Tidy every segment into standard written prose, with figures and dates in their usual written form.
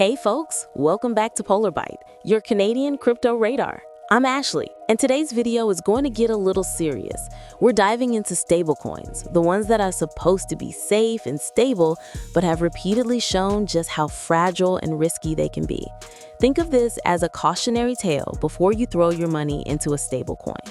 Hey folks, welcome back to PolarByte, your Canadian crypto radar. I'm Ashley, and today's video is going to get a little serious. We're diving into stablecoins, the ones that are supposed to be safe and stable, but have repeatedly shown just how fragile and risky they can be. Think of this as a cautionary tale before you throw your money into a stablecoin.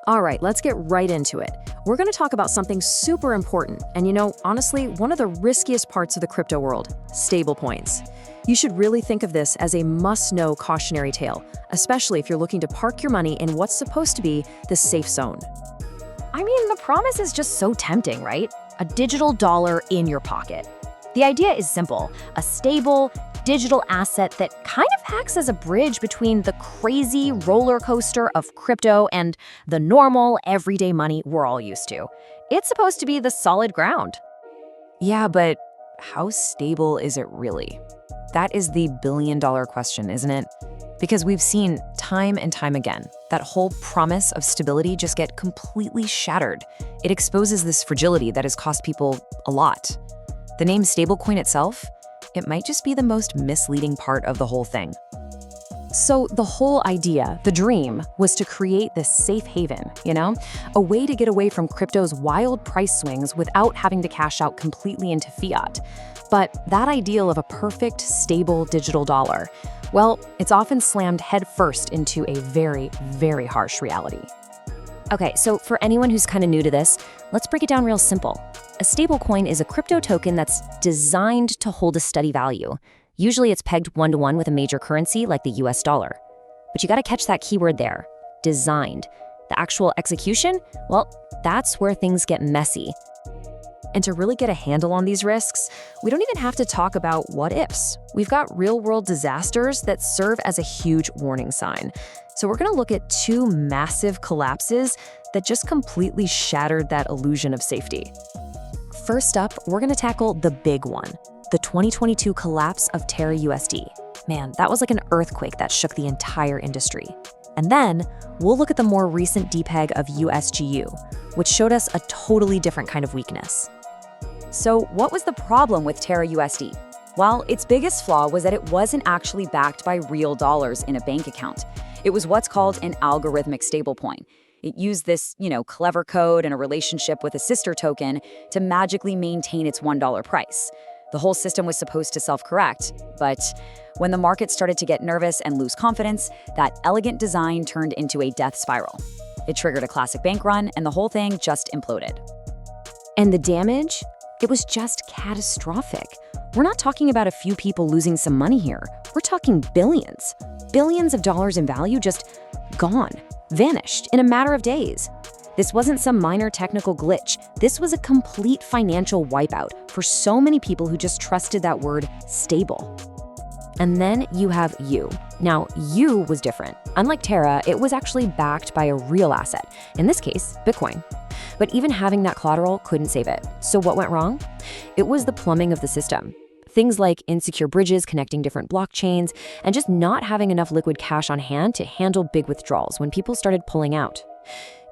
All right, let's get right into it. We're going to talk about something super important, and honestly, one of the riskiest parts of the crypto world, stablecoins. You should really think of this as a must-know cautionary tale, especially if you're looking to park your money in what's supposed to be the safe zone. I mean, the promise is just so tempting, right? A digital dollar in your pocket. The idea is simple: a stable, digital asset that kind of acts as a bridge between the crazy roller coaster of crypto and the normal, everyday money we're all used to. It's supposed to be the solid ground. Yeah, but how stable is it really? That is the billion-dollar question, isn't it? Because we've seen time and time again that whole promise of stability just get completely shattered. It exposes this fragility that has cost people a lot. The name stablecoin itself, it might just be the most misleading part of the whole thing. So the whole idea, the dream, was to create this safe haven, a way to get away from crypto's wild price swings without having to cash out completely into fiat. But that ideal of a perfect, stable digital dollar, well, it's often slammed headfirst into a very, very harsh reality. Okay, so for anyone who's kind of new to this, let's break it down real simple. A stablecoin is a crypto token that's designed to hold a steady value. Usually it's pegged one-to-one with a major currency like the US dollar. But you gotta catch that keyword there, designed. The actual execution, well, that's where things get messy. And to really get a handle on these risks, we don't even have to talk about what ifs. We've got real-world disasters that serve as a huge warning sign. So we're gonna look at two massive collapses that just completely shattered that illusion of safety. First up, we're gonna tackle the big one, the 2022 collapse of TerraUSD. Man, that was like an earthquake that shook the entire industry. And then we'll look at the more recent depeg of USGU, which showed us a totally different kind of weakness. So what was the problem with TerraUSD? Well, its biggest flaw was that it wasn't actually backed by real dollars in a bank account. It was what's called an algorithmic stablecoin. It used this, clever code and a relationship with a sister token to magically maintain its $1 price. The whole system was supposed to self-correct, but when the market started to get nervous and lose confidence, that elegant design turned into a death spiral. It triggered a classic bank run, and the whole thing just imploded. And the damage? It was just catastrophic. We're not talking about a few people losing some money here. We're talking billions. Billions of dollars in value just gone, vanished in a matter of days. This wasn't some minor technical glitch. This was a complete financial wipeout for so many people who just trusted that word stable. And then you have U. Now, U was different. Unlike Terra, it was actually backed by a real asset, in this case, Bitcoin. But even having that collateral couldn't save it. So what went wrong? It was the plumbing of the system. Things like insecure bridges connecting different blockchains, and just not having enough liquid cash on hand to handle big withdrawals when people started pulling out.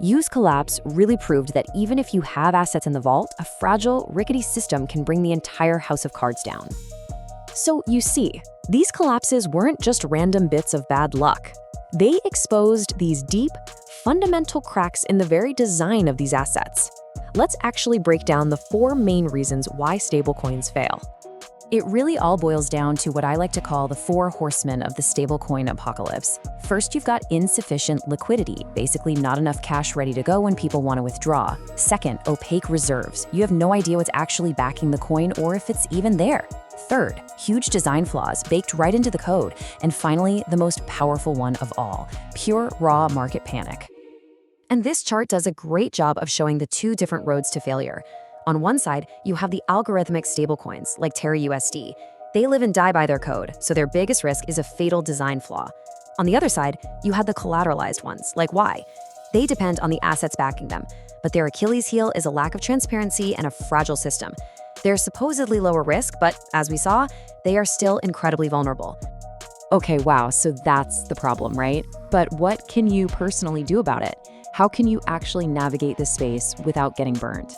U's collapse really proved that even if you have assets in the vault, a fragile, rickety system can bring the entire house of cards down. So you see, these collapses weren't just random bits of bad luck. They exposed these deep, fundamental cracks in the very design of these assets. Let's actually break down the 4 main reasons why stablecoins fail. It really all boils down to what I like to call the 4 horsemen of the stablecoin apocalypse. First, you've got insufficient liquidity, basically not enough cash ready to go when people want to withdraw. Second, opaque reserves. You have no idea what's actually backing the coin or if it's even there. Third, huge design flaws baked right into the code. And finally, the most powerful one of all, pure raw market panic. And this chart does a great job of showing the 2 different roads to failure. On one side, you have the algorithmic stablecoins, like TerraUSD. They live and die by their code, so their biggest risk is a fatal design flaw. On the other side, you have the collateralized ones, like Y. They depend on the assets backing them, but their Achilles heel is a lack of transparency and a fragile system. They're supposedly lower risk, but as we saw, they are still incredibly vulnerable. Okay, wow, so that's the problem, right? But what can you personally do about it? How can you actually navigate this space without getting burned?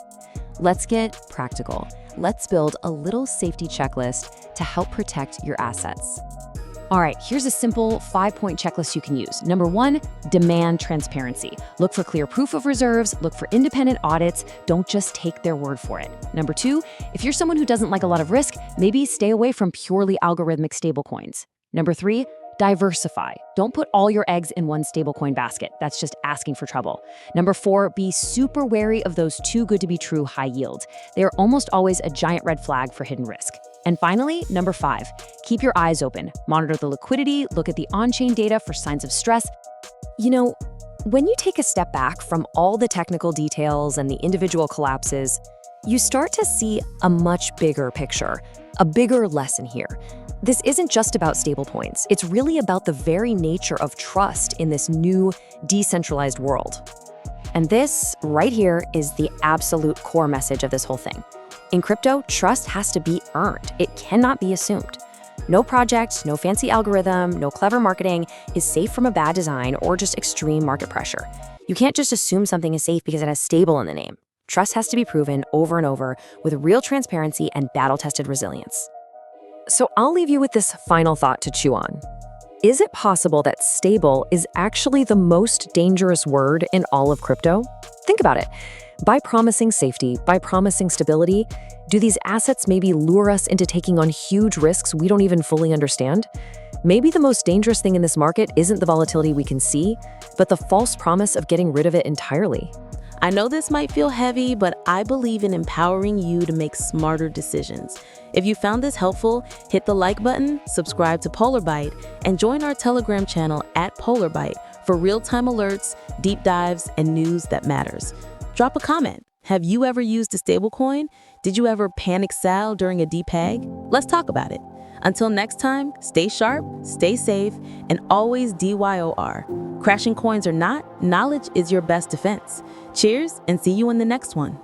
Let's get practical. let's build a little safety checklist to help protect your assets. All right, here's a simple 5-point checklist you can use. Number 1, demand transparency. Look for clear proof of reserves, look for independent audits, don't just take their word for it. Number 2, if you're someone who doesn't like a lot of risk, maybe stay away from purely algorithmic stablecoins. Number 3, diversify. Don't put all your eggs in one stablecoin basket. That's just asking for trouble. Number 4, be super wary of those too good to be true high yields. They are almost always a giant red flag for hidden risk. And finally, number 5, keep your eyes open. Monitor the liquidity, look at the on-chain data for signs of stress. You know, when you take a step back from all the technical details and the individual collapses, you start to see a much bigger picture, a bigger lesson here. This isn't just about stablecoins. It's really about the very nature of trust in this new, decentralized world. And this, right here, is the absolute core message of this whole thing. In crypto, trust has to be earned. It cannot be assumed. No project, no fancy algorithm, no clever marketing is safe from a bad design or just extreme market pressure. You can't just assume something is safe because it has stable in the name. Trust has to be proven over and over with real transparency and battle-tested resilience. So I'll leave you with this final thought to chew on. Is it possible that stable is actually the most dangerous word in all of crypto? Think about it. By promising safety, by promising stability, do these assets maybe lure us into taking on huge risks we don't even fully understand? Maybe the most dangerous thing in this market isn't the volatility we can see, but the false promise of getting rid of it entirely. I know this might feel heavy, but I believe in empowering you to make smarter decisions. If you found this helpful, hit the like button, subscribe to PolarByte, and join our Telegram channel @PolarByte for real-time alerts, deep dives, and news that matters. Drop a comment. Have you ever used a stablecoin? Did you ever panic sell during a depeg? Let's talk about it. Until next time, stay sharp, stay safe, and always DYOR. Crashing coins or not, knowledge is your best defense. Cheers, and see you in the next one.